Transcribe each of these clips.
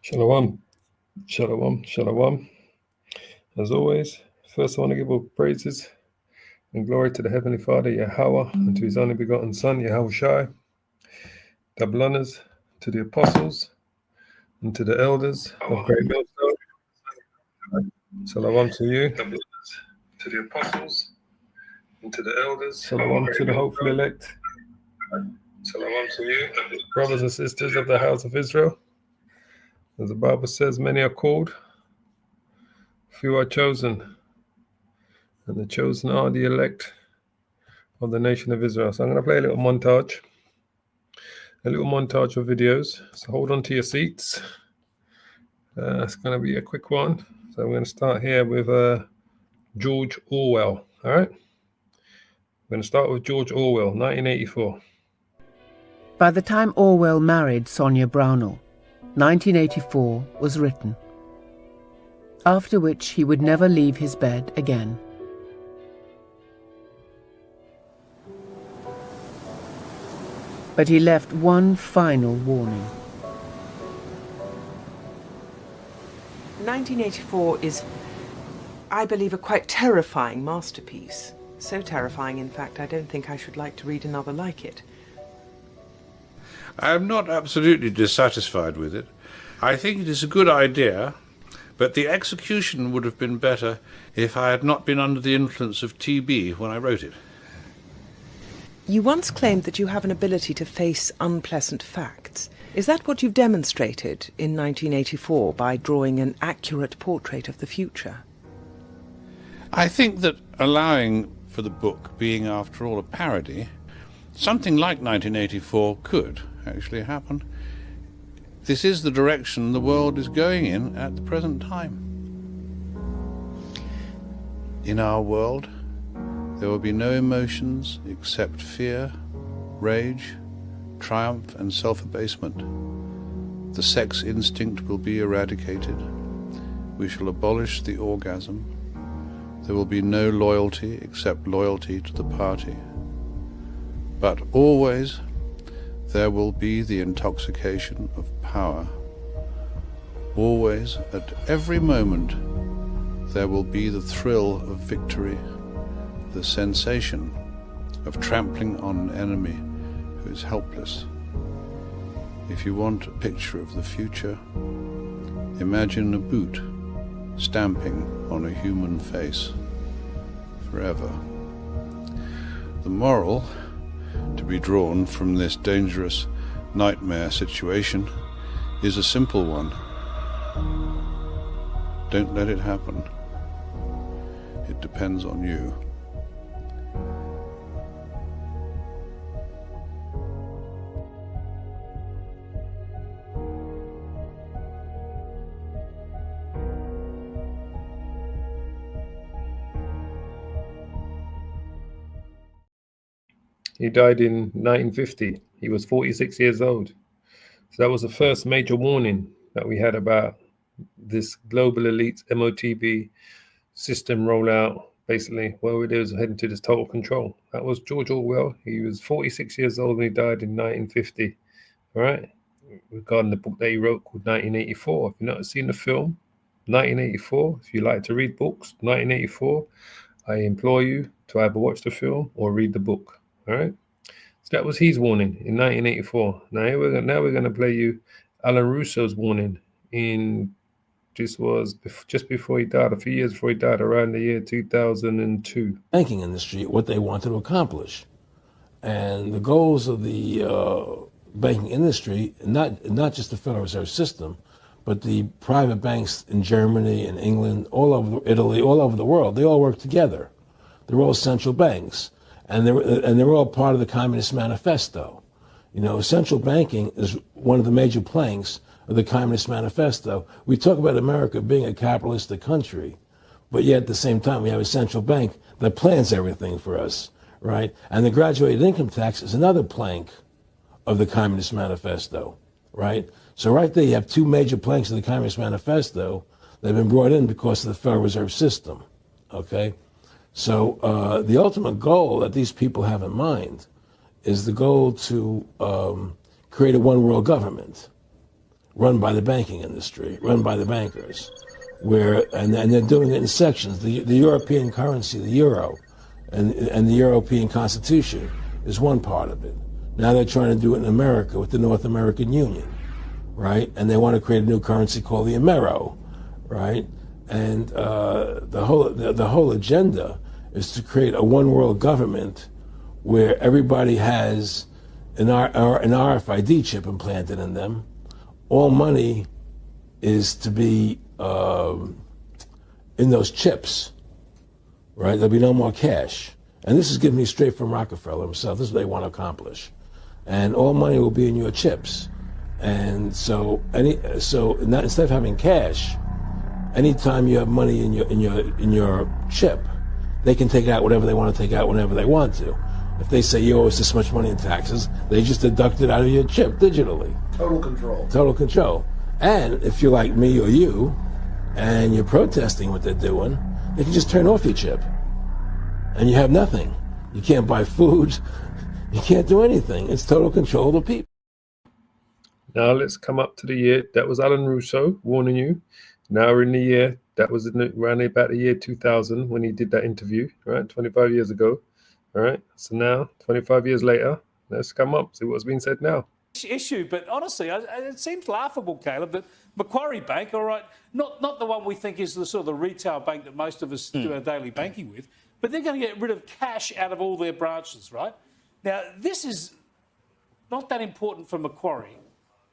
Shalom, shalom, shalom. As always, first I want to give all praises and glory to the Heavenly Father, Yahweh, and to His only begotten Son, Yahushai. Double honors to the apostles and to the elders of Great Millstone. Shalom to you. Double honors to the apostles and to the elders. Shalom to the hopeful elect. Shalom to you, brothers and sisters of the house of Israel. As the Bible says, many are called, few are chosen, and the chosen are the elect of the nation of Israel. So I'm going to play a little montage of videos. So hold on to your seats. It's going to be a quick one. So I'm going to start here with George Orwell. All right? I'm going to start with George Orwell, 1984. By the time Orwell married Sonia Brownell, 1984 was written, after which he would never leave his bed again. But he left one final warning. 1984 is, I believe, a quite terrifying masterpiece. So terrifying, in fact, I don't think I should like to read another like it. I am not absolutely dissatisfied with it. I think it is a good idea, but the execution would have been better if I had not been under the influence of TB when I wrote it. You once claimed that you have an ability to face unpleasant facts. Is that what you've demonstrated in 1984 by drawing an accurate portrait of the future? I think that allowing for the book being, after all, a parody, something like 1984 could actually happen. This is the direction the world is going in at the present time. In our world, there will be no emotions except fear, rage, triumph, and self-abasement. The sex instinct will be eradicated. We shall abolish the orgasm. There will be no loyalty except loyalty to the party. But always there will be the intoxication of power. Always, at every moment, there will be the thrill of victory, the sensation of trampling on an enemy who is helpless. If you want a picture of the future, imagine a boot stamping on a human face forever. The moral to be drawn from this dangerous nightmare situation is a simple one. Don't let it happen. It depends on you. He died in 1950. He was 46 years old. So that was the first major warning that we had about this global elite MOTB system rollout, basically, where it is heading to this total control. That was George Orwell. He was 46 years old and he died in 1950. All right? Regarding the book that he wrote called 1984. If you've not seen the film, 1984, if you like to read books, 1984, I implore you to either watch the film or read the book. All right, so that was his warning in 1984. Now we're going to play you Alan Russo's warning this was just before he died, a few years before he died, around the year 2002. Banking industry, what they wanted to accomplish, and the goals of the banking industry, not just the Federal Reserve System, but the private banks in Germany and England, all over Italy, all over the world, they all work together. They're all central banks. And they're all part of the Communist Manifesto. You know, central banking is one of the major planks of the Communist Manifesto. We talk about America being a capitalistic country, but yet at the same time we have a central bank that plans everything for us, right? And the graduated income tax is another plank of the Communist Manifesto, right? So right there you have two major planks of the Communist Manifesto that have been brought in because of the Federal Reserve System, okay? So the ultimate goal that these people have in mind is the goal to create a one-world government, run by the banking industry, run by the bankers, and they're doing it in sections. The European currency, the euro, and the European Constitution is one part of it. Now they're trying to do it in America with the North American Union, right? And they want to create a new currency called the Amero, right? And the whole agenda is to create a one world government where everybody has an RFID chip implanted in them. All money is to be in those chips, right? There'll be no more cash. And this is given me straight from Rockefeller himself. This is what they want to accomplish. And all money will be in your chips. And so instead of having cash, anytime you have money in your chip, they can take out whatever they want to take out whenever they want to. If they say you owe us this much money in taxes, they just deduct it out of your chip digitally. Total control. Total control. And if you're like me or you, and you're protesting what they're doing, they can just turn off your chip. And you have nothing. You can't buy food. You can't do anything. It's total control of the people. Now let's come up to the year. That was Alan Russo warning you. Now we're in the year. That was around about the year 2000 when he did that interview, right? 25 years ago. All right. So now, 25 years later, let's come up, see what's being said now. Issue, but honestly, it seems laughable, Caleb, that Macquarie Bank, all right, not the one we think is the sort of the retail bank that most of us do our daily banking with, but they're going to get rid of cash out of all their branches, right? Now, this is not that important for Macquarie,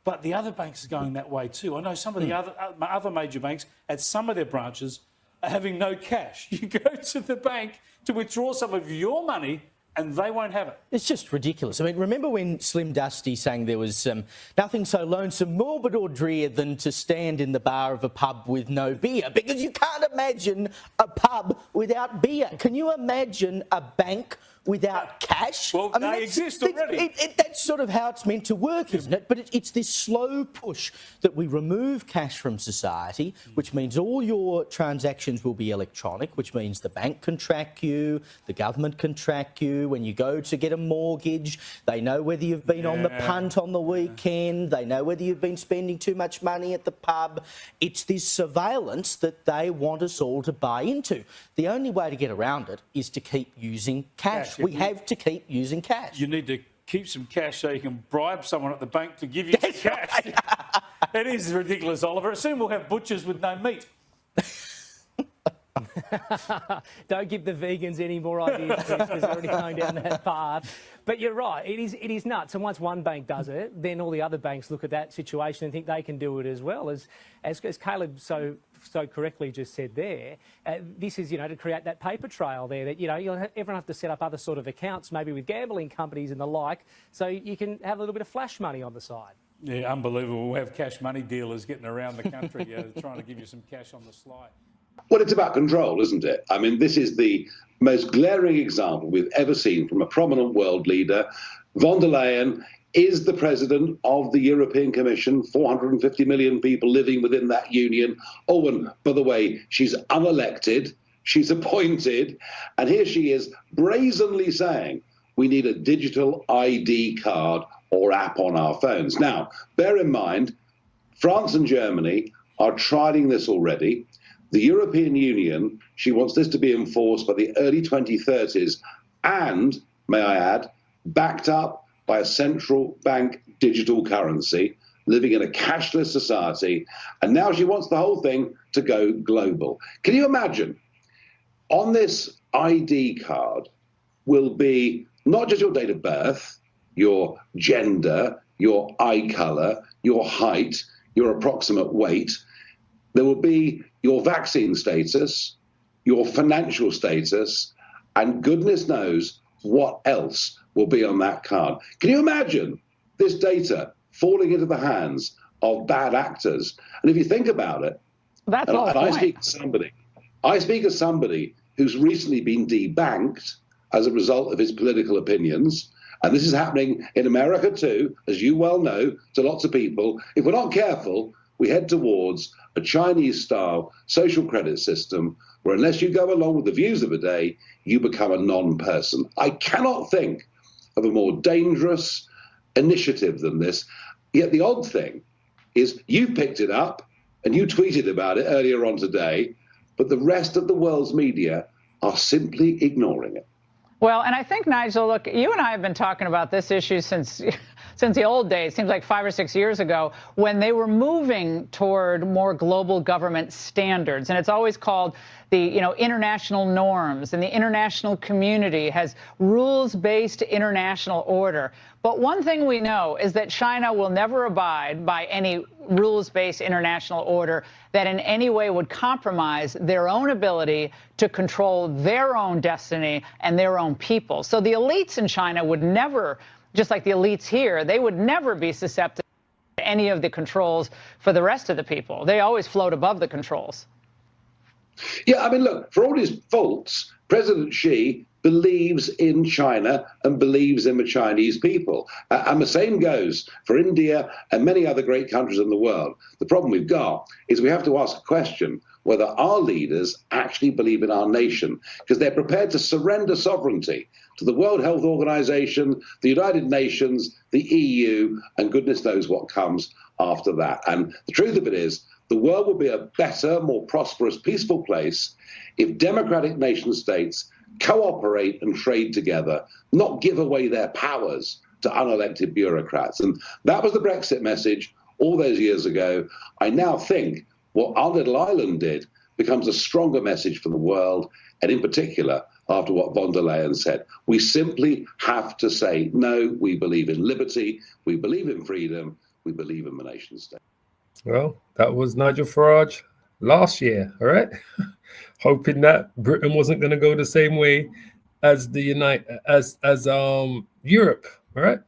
but the other banks are going that way too. I know some of the other major banks at some of their branches are having no cash. You go to the bank to withdraw some of your money and they won't have it. It's just ridiculous. I mean, remember when Slim Dusty sang there was nothing so lonesome, morbid or drear than to stand in the bar of a pub with no beer? Because you can't imagine a pub without beer. Can you imagine a bank without cash? Well, I mean, they exist already. That's sort of how it's meant to work, isn't it? But it's this slow push that we remove cash from society, which means all your transactions will be electronic, which means the bank can track you, the government can track you. When you go to get a mortgage, they know whether you've been on the punt on the weekend, they know whether you've been spending too much money at the pub. It's this surveillance that they want us all to buy into. The only way to get around it is to keep using cash. We have to keep using cash. You need to keep some cash so you can bribe someone at the bank to give you some cash. Right. It is ridiculous, Oliver. Soon we'll have butchers with no meat. Don't give the vegans any more ideas because they're already going down that path. But you're right, it is nuts. And once one bank does it, then all the other banks look at that situation and think they can do it as well. As Caleb so correctly just said there, this is, to create that paper trail there that, everyone have to set up other sort of accounts, maybe with gambling companies and the like, so you can have a little bit of flash money on the side. Yeah, unbelievable. We'll have cash money dealers getting around the country trying to give you some cash on the sly. Well, it's about control, isn't it? I mean, this is the most glaring example we've ever seen from a prominent world leader. Von der Leyen is the president of the European Commission, 450 million people living within that union. Oh, and by the way, she's unelected, she's appointed, and here she is brazenly saying we need a digital ID card or app on our phones. Now, bear in mind, France and Germany are trialing this already. The European Union, she wants this to be enforced by the early 2030s and, may I add, backed up by a central bank digital currency, living in a cashless society. And now she wants the whole thing to go global. Can you imagine? On this ID card will be not just your date of birth, your gender, your eye color, your height, your approximate weight. There will be your vaccine status, your financial status, and goodness knows what else will be on that card. Can you imagine this data falling into the hands of bad actors? And if you think about it, I speak as somebody who's recently been debanked as a result of his political opinions, and this is happening in America too, as you well know, to lots of people. If we're not careful, we head towards a Chinese-style social credit system where unless you go along with the views of a day, you become a non-person. I cannot think of a more dangerous initiative than this. Yet the odd thing is you picked it up and you tweeted about it earlier on today, but the rest of the world's media are simply ignoring it. Well, and I think, Nigel, look, you and I have been talking about this issue since the old days, seems like 5 or 6 years ago, when they were moving toward more global government standards. And it's always called the, international norms, and the international community has rules-based international order. But one thing we know is that China will never abide by any rules-based international order that in any way would compromise their own ability to control their own destiny and their own people. So the elites in China would never, just like the elites here, they would never be susceptible to any of the controls for the rest of the people. They always float above the controls. Yeah, I mean, look, for all his faults, President Xi believes in China and believes in the Chinese people. And the same goes for India and many other great countries in the world. The problem we've got is we have to ask a question whether our leaders actually believe in our nation, because they're prepared to surrender sovereignty to the World Health Organization, the United Nations, the EU, and goodness knows what comes after that. And the truth of it is, the world will be a better, more prosperous, peaceful place if democratic nation states cooperate and trade together, not give away their powers to unelected bureaucrats. And that was the Brexit message all those years ago. I now think what our little island did becomes a stronger message for the world, and in particular, after what von der Leyen said. We simply have to say, no, we believe in liberty, we believe in freedom, we believe in the nation state. Well, that was Nigel Farage last year, all right? Hoping that Britain wasn't going to go the same way as Europe, all right?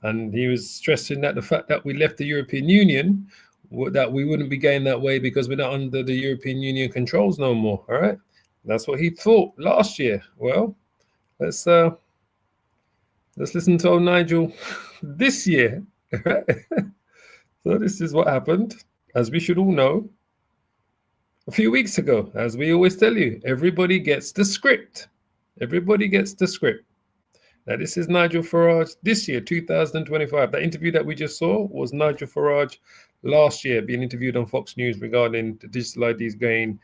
And he was stressing that the fact that we left the European Union, that we wouldn't be going that way because we're not under the European Union controls no more, all right? That's what he thought last year. Well, let's listen to old Nigel this year, all right? So this is what happened, as we should all know, a few weeks ago. As we always tell you, everybody gets the script. Everybody gets the script. Now, this is Nigel Farage this year, 2025. That interview that we just saw was Nigel Farage last year, being interviewed on Fox News regarding the digital IDs being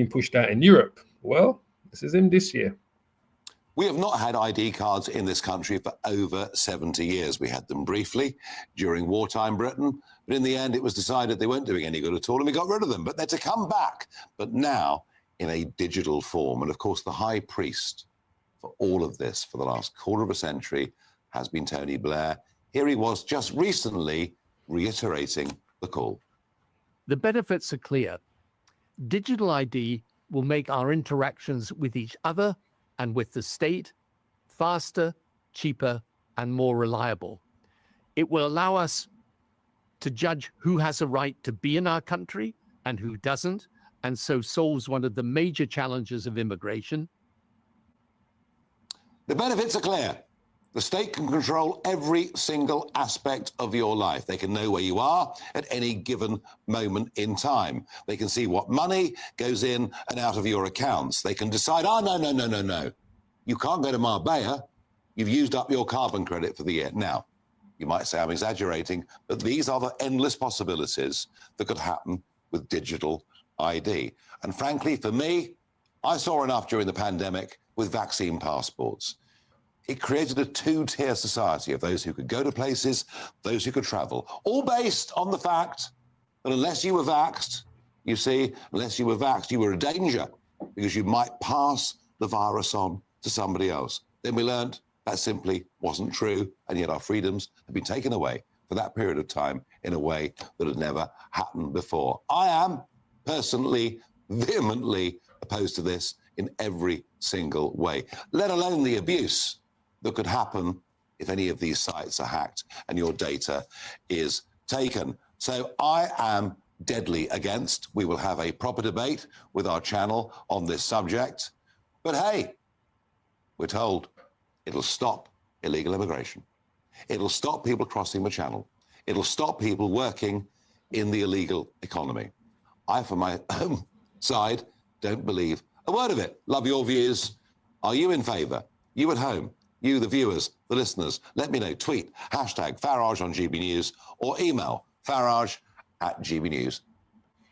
pushed out in Europe. Well, this is him this year. We have not had ID cards in this country for over 70 years. We had them briefly during wartime Britain, but in the end it was decided they weren't doing any good at all and we got rid of them. But they're to come back, but now in a digital form. And of course, the high priest for all of this for the last quarter of a century has been Tony Blair. Here he was just recently reiterating the call. The benefits are clear. Digital ID will make our interactions with each other and with the state faster, cheaper, and more reliable. It will allow us to judge who has a right to be in our country and who doesn't, and so solves one of the major challenges of immigration. The benefits are clear. The state can control every single aspect of your life. They can know where you are at any given moment in time. They can see what money goes in and out of your accounts. They can decide, no. You can't go to Marbella. You've used up your carbon credit for the year. Now, you might say I'm exaggerating, but these are the endless possibilities that could happen with digital ID. And frankly, for me, I saw enough during the pandemic with vaccine passports. It created a two-tier society of those who could go to places, those who could travel, all based on the fact that unless you were vaxxed, you see, unless you were vaxxed, you were a danger because you might pass the virus on to somebody else. Then we learned that simply wasn't true, and yet our freedoms have been taken away for that period of time in a way that had never happened before. I am personally, vehemently opposed to this in every single way, let alone the abuse that could happen if any of these sites are hacked and your data is taken. So I am deadly against. We will have a proper debate with our channel on this subject. But hey, we're told it'll stop illegal immigration. It'll stop people crossing the channel. It'll stop people working in the illegal economy. I, for my own side, don't believe a word of it. Love your views. Are you in favour? You at home? You, the viewers, the listeners, let me know. Tweet, #Farage on GB News, or email farage@GB News.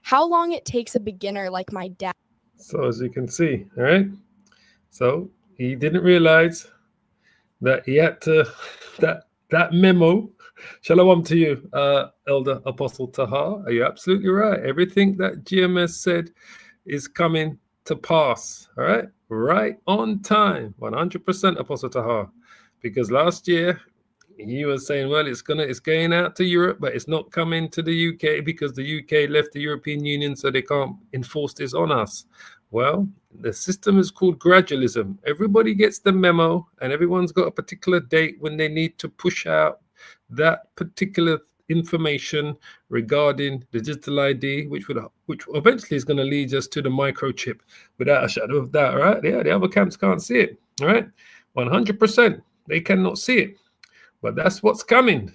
How long it takes a beginner like my dad. So as you can see, all right. So he didn't realize that he had to that memo. Shalom to you, Elder Apostle Tahar. Are you absolutely right? Everything that GMS said is coming to pass. All right, right on time, 100%, Apostle Tahar. Because last year he was saying, well, it's going out to Europe, but it's not coming to the UK because the UK left the European Union, so they can't enforce this on us. Well, the system is called gradualism. Everybody gets the memo, and everyone's got a particular date when they need to push out that particular information regarding the digital ID, which eventually is going to lead us to the microchip, without a shadow of doubt, right? Yeah, the other camps can't see it, all right? 100%, they cannot see it, but that's what's coming.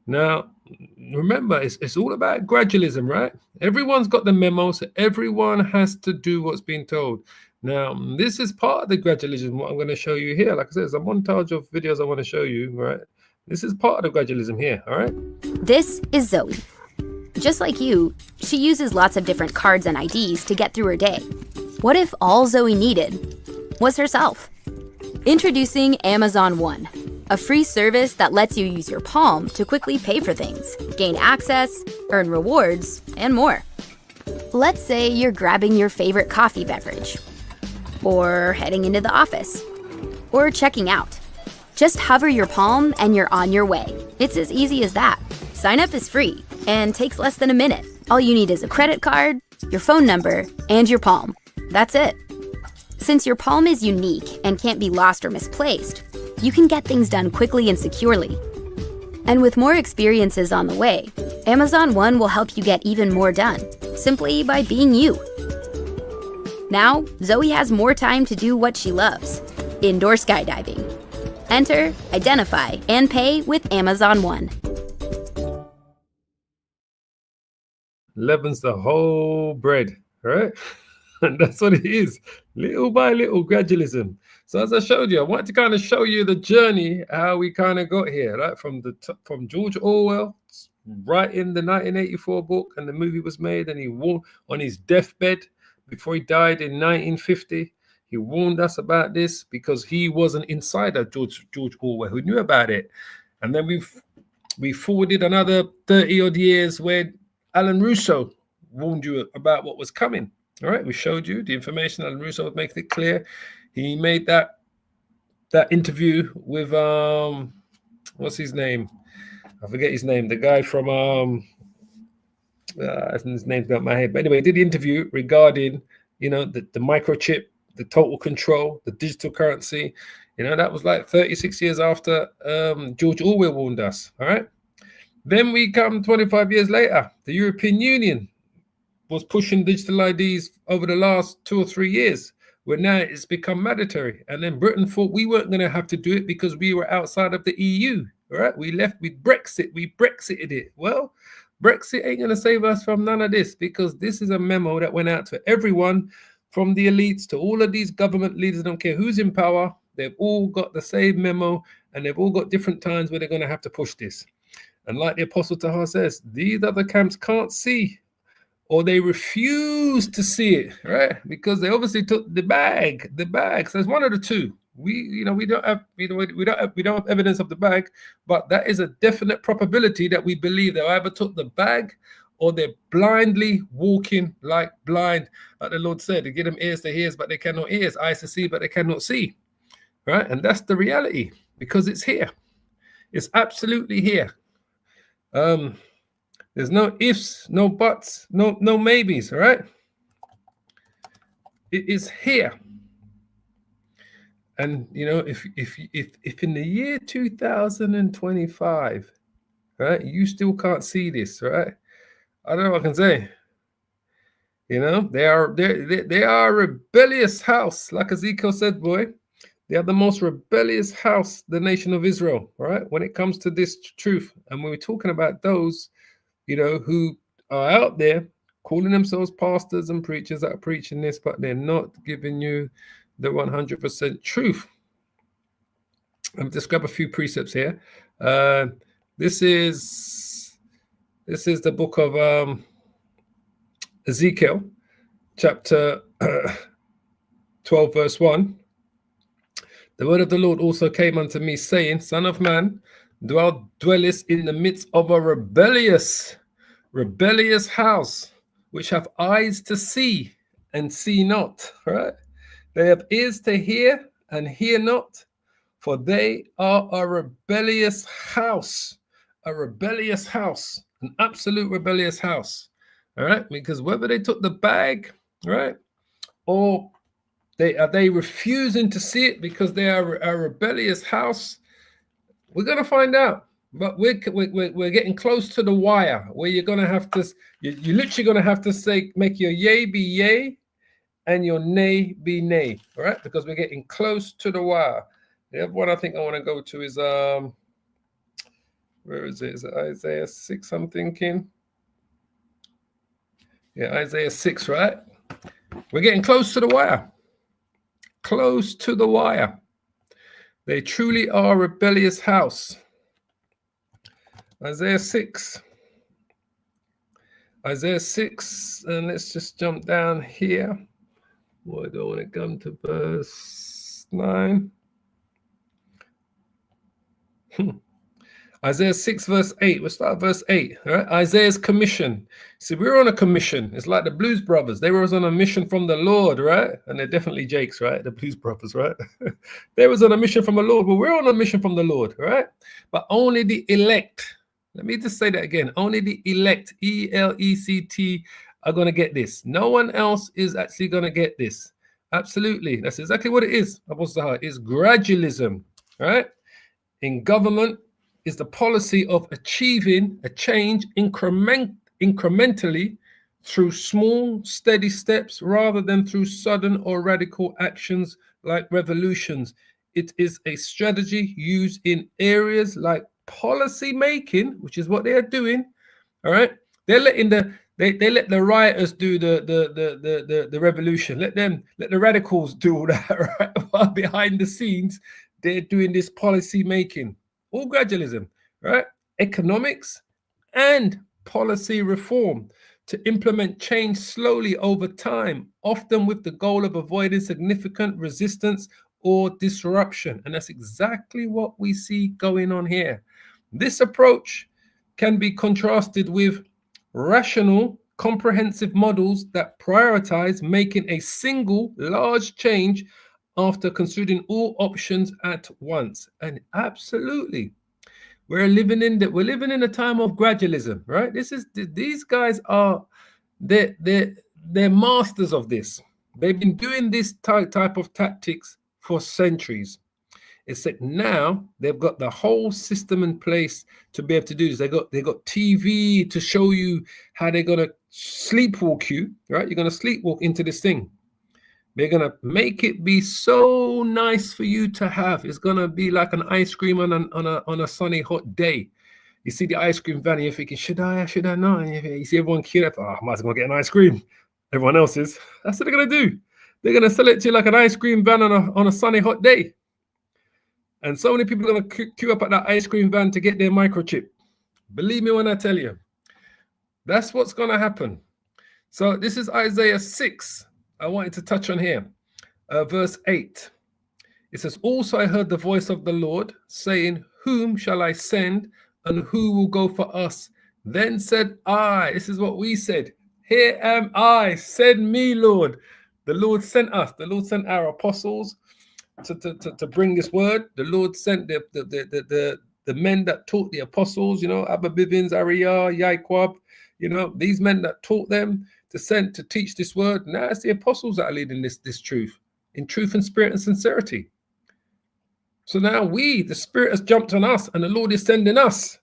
Now, remember, it's all about gradualism, right? Everyone's got the memo, so everyone has to do what's being told. Now, this is part of the gradualism, what I'm going to show you here. Like I said, it's a montage of videos I want to show you, right? This is part of the gradualism here, all right? This is Zoe. Just like you, she uses lots of different cards and IDs to get through her day. What if all Zoe needed was herself? Introducing Amazon One, a free service that lets you use your palm to quickly pay for things, gain access, earn rewards, and more. Let's say you're grabbing your favorite coffee beverage, or heading into the office, or checking out. Just hover your palm and you're on your way. It's as easy as that. Sign up is free and takes less than a minute. All you need is a credit card, your phone number, and your palm. That's it. Since your palm is unique and can't be lost or misplaced, you can get things done quickly and securely. And with more experiences on the way, Amazon One will help you get even more done, simply by being you. Now, Zoe has more time to do what she loves, indoor skydiving. Enter, identify, and pay with Amazon One. Leaven's the whole bread, right? And that's what it is, little by little gradualism. So as I showed you, I wanted to kind of show you the journey, how we kind of got here, right? From George Orwell, right in the 1984 book, and the movie was made, and he warned on his deathbed before he died in 1950. He warned us about this because he was an insider, George Orwell, who knew about it. And then we forwarded another 30 odd years where Alan Russo warned you about what was coming. All right, we showed you the information. Alan Russo was making it clear. He made that interview with what's his name? I forget his name. The guy from his name's got my head. But anyway, he did the interview regarding the microchip, the total control, the digital currency. That was like 36 years after George Orwell warned us. All right. Then we come 25 years later. The European Union was pushing digital IDs over the last 2 or 3 years, where now it's become mandatory. And then Britain thought we weren't going to have to do it because we were outside of the EU. All right. We left with Brexit. We Brexited it. Well, Brexit ain't going to save us from none of this, because this is a memo that went out to everyone, from the elites to all of these government leaders. I don't care who's in power. They've all got the same memo, and they've all got different times where they're going to have to push this. And like the Apostle Tahar says, these other camps can't see, or they refuse to see it, right? Because they obviously took the bag. So it's one of the two. We don't have evidence of the bag, but that is a definite probability that we believe they either took the bag, or they're blindly walking like blind. Like the Lord said, they give them ears to hear, but they cannot hear, eyes to see, but they cannot see. Right? And that's the reality, because it's here. It's absolutely here. There's no ifs, no buts, no maybes, all right? It is here. And if in the year 2025, right, you still can't see this, right? I don't know what I can say. They are a rebellious house, like Ezekiel said, boy. They are the most rebellious house, the nation of Israel, right? When it comes to this truth. And when we're talking about those, who are out there calling themselves pastors and preachers that are preaching this, but they're not giving you the 100% truth. I'm just grab a few precepts here. This is This is the book of Ezekiel, chapter 12, verse 1. The word of the Lord also came unto me, saying, Son of man, thou dwellest in the midst of a rebellious house, which have eyes to see and see not. Right? They have ears to hear and hear not, for they are a rebellious house, an absolute rebellious house. All right, because whether they took the bag, right, or they refusing to see it because they are a rebellious house, we're gonna find out. But we're getting close to the wire where you're gonna have to, you're literally gonna have to say, make your yay be yay and your nay be nay. All right, because we're getting close to the wire. The other one I think I want to go to is where is it? Is it Isaiah 6? I'm thinking. Yeah, Isaiah 6, right? We're getting close to the wire. Close to the wire. They truly are a rebellious house. Isaiah 6. Isaiah 6, and let's just jump down here. Why do I want to come to verse 9? Isaiah 6, verse 8. We'll start at verse 8. All right? Isaiah's commission. See, we're on a commission. It's like the Blues Brothers. They were on a mission from the Lord, right? And they're definitely Jakes, right? The Blues Brothers, right? They was on a mission from the Lord, but we're on a mission from the Lord, right? But only the elect. Let me just say that again. Only the elect, E-L-E-C-T, are going to get this. No one else is actually going to get this. Absolutely. That's exactly what it is. It's gradualism, right? In government, is the policy of achieving a change incrementally through small, steady steps rather than through sudden or radical actions like revolutions. It is a strategy used in areas like policy making, which is what they are doing. All right, they're letting they let the rioters do the revolution. Let the radicals do all that. Right, while behind the scenes they're doing this policy making. All gradualism, right? Economics and policy reform to implement change slowly over time, often with the goal of avoiding significant resistance or disruption. And that's exactly what we see going on here. This approach can be contrasted with rational, comprehensive models that prioritize making a single large change after considering all options at once. And absolutely, we're living in a time of gradualism, right? These guys are they're masters of this. They've been doing this type of tactics for centuries. Except now they've got the whole system in place to be able to do this. They got TV to show you how they're gonna sleepwalk you, right? You're gonna sleepwalk into this thing. They're going to make it be so nice for you to have. It's going to be like an ice cream on a sunny, hot day. You see the ice cream van and you're thinking, should I not? And you see everyone queued up. I might as well get an ice cream. Everyone else is. That's what they're going to do. They're going to sell it to you like an ice cream van on a sunny, hot day. And so many people are going to queue up at that ice cream van to get their microchip. Believe me when I tell you. That's what's going to happen. So this is Isaiah 6. I wanted to touch on here. Verse 8. It says, also I heard the voice of the Lord saying, whom shall I send and who will go for us? Then said I, this is what we said, here am I, send me, Lord. The Lord sent us. The Lord sent our apostles to bring this word. The Lord sent the men that taught the apostles, Abba Bivens, Ariah, Yaquab, these men that taught them to teach this word. Now it's the apostles that are leading this truth in truth and spirit and sincerity. So now the spirit has jumped on us and the Lord is sending us.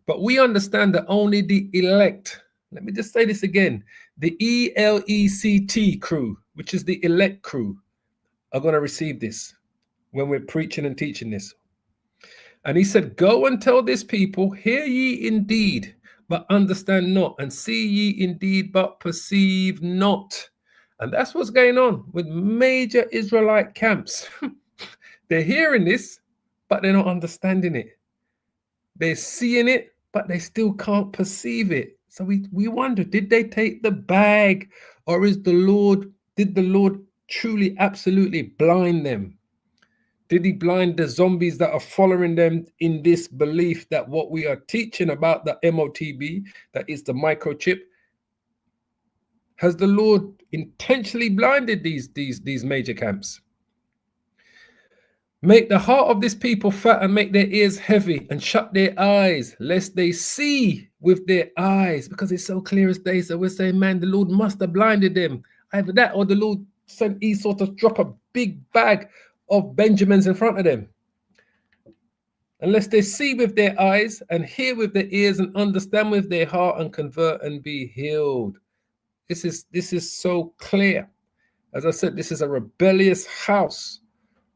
But we understand that only the elect, let me just say this again, the ELECT crew, which is the elect crew, are going to receive this when we're preaching and teaching this. And he said, go and tell this people, hear ye indeed, but understand not, and see ye indeed, but perceive not. And that's what's going on with major Israelite camps. They're hearing this, but they're not understanding it. They're seeing it, but they still can't perceive it. So we wonder, did they take the bag, or did the Lord truly absolutely blind them? Did he blind the zombies that are following them in this belief that what we are teaching about the MOTB, that is the microchip, has the Lord intentionally blinded these major camps? Make the heart of this people fat and make their ears heavy and shut their eyes, lest they see with their eyes, because it's so clear as day. So we're saying, man, the Lord must have blinded them. Either that or the Lord sent Esau to drop a big bag of Benjamins in front of them. Unless they see with their eyes and hear with their ears and understand with their heart and convert and be healed. This is so clear. As I said, this is a rebellious house.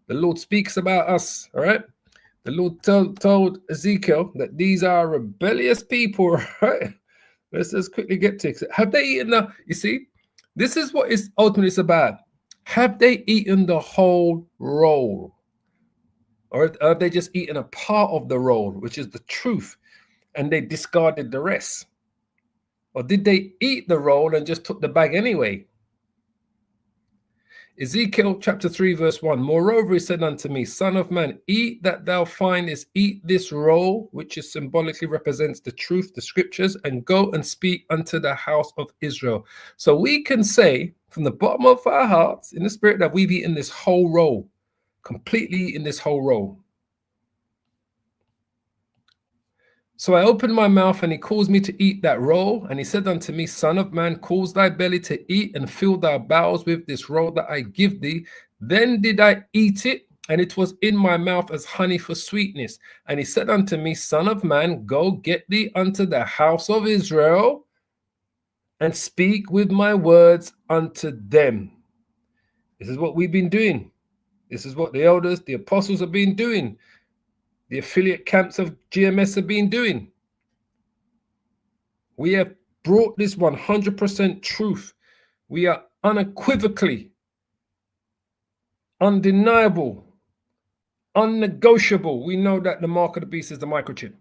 The Lord speaks about us, all right? The Lord told Ezekiel that these are rebellious people, right? Let's just quickly get to it. Have they eaten the, you see, this is what it's ultimately about. Have they eaten the whole roll? Or have they just eaten a part of the roll, which is the truth, and they discarded the rest? Or did they eat the roll and just took the bag anyway? Ezekiel chapter 3 verse 1, moreover he said unto me, son of man, eat that thou findest, eat this roll, which is symbolically represents the truth, the scriptures, and go and speak unto the house of Israel. So we can say from the bottom of our hearts in the spirit that we've eaten this whole roll, completely eaten this whole roll. So I opened my mouth, and he caused me to eat that roll. And he said unto me, son of man, cause thy belly to eat, and fill thy bowels with this roll that I give thee. Then did I eat it, and it was in my mouth as honey for sweetness. And he said unto me, son of man, go get thee unto the house of Israel, and speak with my words unto them. This is what we've been doing. This is what the elders, the apostles have been doing. The affiliate camps of GMS have been doing. We have brought this 100% truth. We are unequivocally, undeniable, unnegotiable. We know that the mark of the beast is the microchip.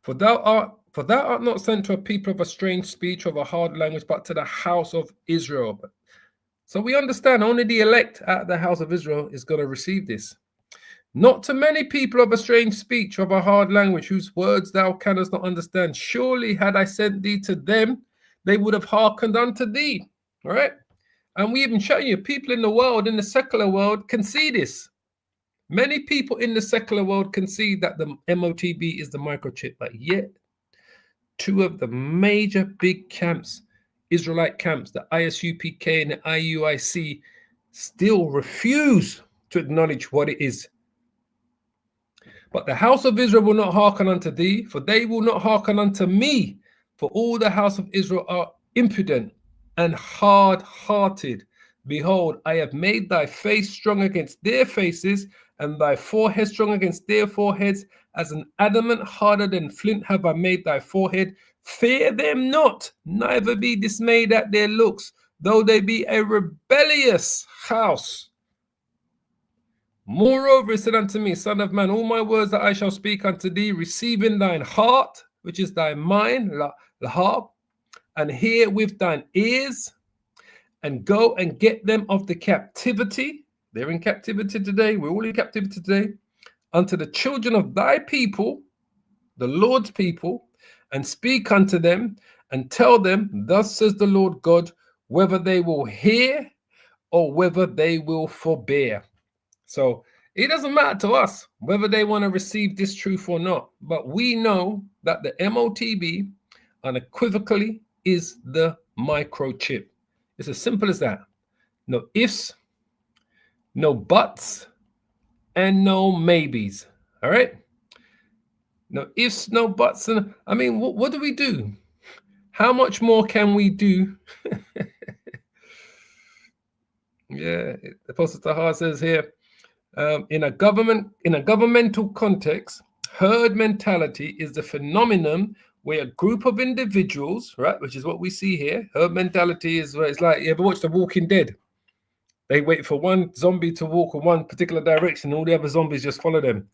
For thou art not sent to a people of a strange speech, of a hard language, but to the house of Israel. So we understand only the elect out of the house of Israel is going to receive this. Not to many people of a strange speech, of a hard language, whose words thou canst not understand. Surely had I sent thee to them, they would have hearkened unto thee. All right? And we even show you, people in the world, in the secular world, can see this. Many people in the secular world can see that the MOTB is the microchip, but yet two of the major big camps, Israelite camps, the ISUPK and the IUIC, still refuse to acknowledge what it is. But the house of Israel will not hearken unto thee, for they will not hearken unto me. For all the house of Israel are impudent and hard-hearted. Behold, I have made thy face strong against their faces, and thy forehead strong against their foreheads. As an adamant harder than flint have I made thy forehead. Fear them not, neither be dismayed at their looks, though they be a rebellious house. Moreover, he said unto me, son of man, all my words that I shall speak unto thee, receive in thine heart, which is thy mind, lahab, and hear with thine ears, and go and get them of the captivity. They're in captivity today. We're all in captivity today. Unto the children of thy people, the Lord's people, and speak unto them, and tell them, thus says the Lord God, whether they will hear or whether they will forbear. So it doesn't matter to us whether they want to receive this truth or not. But we know that the MOTB unequivocally is the microchip. It's as simple as that. No ifs, no buts, and no maybes. All right? No ifs, no buts. And I mean, what do we do? How much more can we do? Yeah, Apostle Tahar says here, in a governmental context, herd mentality is the phenomenon where a group of individuals, right, which is what we see here. Herd mentality is where it's like, you ever watched The Walking Dead? They wait for one zombie to walk in one particular direction, all the other zombies just follow them.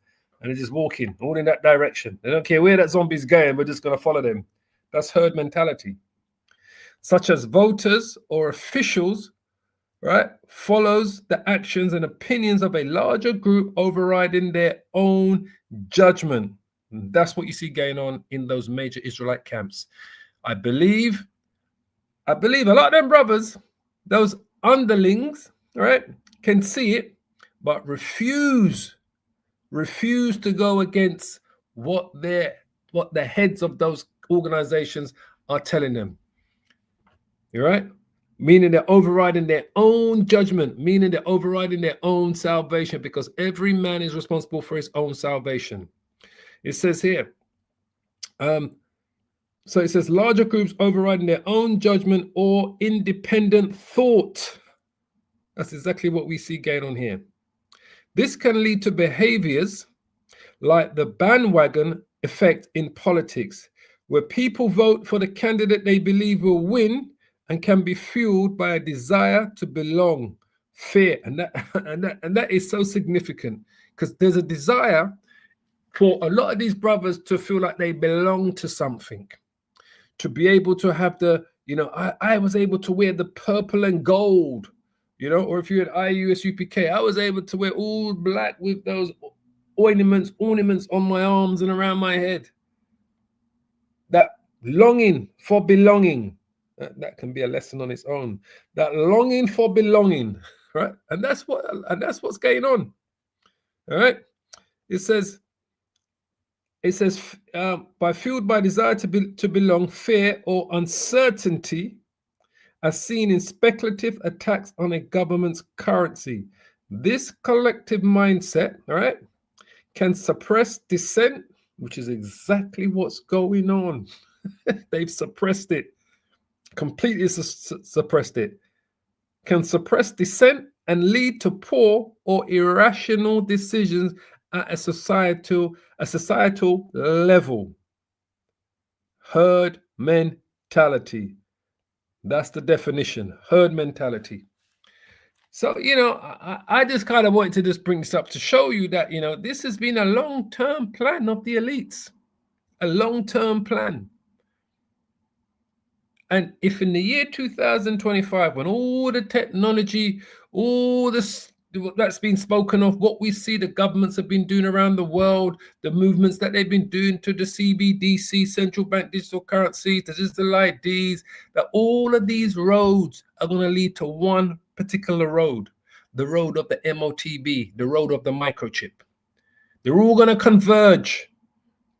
and they're just walking all in that direction. They don't care where that zombie's going, we're just going to follow them. That's herd mentality. Such as voters or officials, right, follows the actions and opinions of a larger group overriding their own judgment. And that's what you see going on in those major Israelite camps. I believe a lot of them brothers, those underlings, right, can see it, but refuse to go against what the heads of those organizations are telling them. You're right? Meaning they're overriding their own judgment, meaning they're overriding their own salvation, because every man is responsible for his own salvation. It says here, so it says larger groups overriding their own judgment or independent thought. That's exactly what we see going on here. This can lead to behaviors like the bandwagon effect in politics, where people vote for the candidate they believe will win and can be fueled by a desire to belong, fear. And that is so significant, because there's a desire for a lot of these brothers to feel like they belong to something, to be able to have the, I was able to wear the purple and gold, or if you had IUSUPK, I was able to wear all black with those ornaments on my arms and around my head. That longing for belonging, that can be a lesson on its own. That longing for belonging, right? And that's what's going on. All right. It says, by fueled by desire to belong, fear or uncertainty, as seen in speculative attacks on a government's currency. This collective mindset, all right, can suppress dissent, which is exactly what's going on. They've suppressed it, completely suppressed it. Can suppress dissent and lead to poor or irrational decisions at a societal level. Herd mentality. That's the definition, herd mentality. So, I just kind of wanted to just bring this up to show you that, this has been a long-term plan of the elites, a long-term plan. And if in the year 2025, when all the technology, all this that's been spoken of, what we see the governments have been doing around the world, the movements that they've been doing to the CBDC, central bank digital currencies, the digital IDs, that all of these roads are going to lead to one particular road, the road of the MOTB, the road of the microchip. They're all going to converge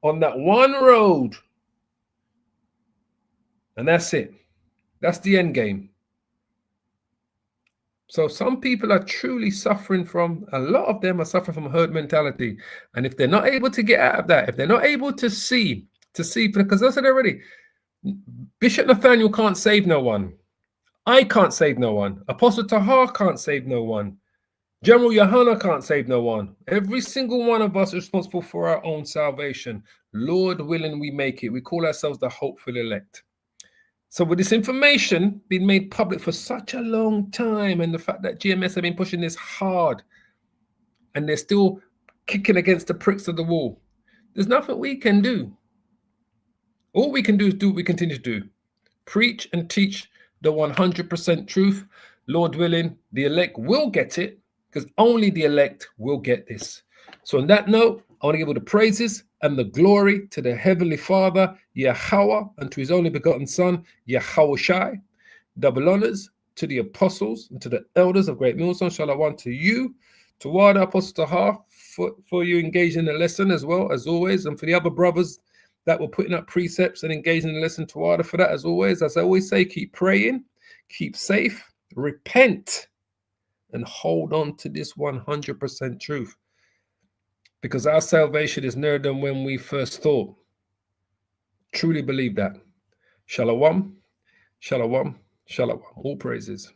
on that one road. And that's it. That's the end game. So some people are truly suffering from, a lot of them are suffering from herd mentality. And if they're not able to get out of that, if they're not able to see, because I said already, Bishop Nathaniel can't save no one. I can't save no one. Apostle Tahar can't save no one. General Yohana can't save no one. Every single one of us is responsible for our own salvation. Lord willing, we make it. We call ourselves the hopeful elect. So with this information being made public for such a long time, and the fact that GMS have been pushing this hard, and they're still kicking against the pricks of the wall, there's nothing we can do. All we can do is do what we continue to do. Preach and teach the 100% truth. Lord willing, the elect will get it, because only the elect will get this. So on that note, I want to give all the praises and the glory to the Heavenly Father, Yahweh, and to his only begotten Son, Yahweh Shai. Double honors to the apostles and to the elders of Great Millstone. Shalom to you, to Wada Apostle Tahar, for you engaging in the lesson as well, as always, and for the other brothers that were putting up precepts and engaging in the lesson, to Wada for that as always. As I always say, keep praying, keep safe, repent, and hold on to this 100% truth. Because our salvation is nearer than when we first thought. Truly believe that. Shalom, shalom, shalom. All praises.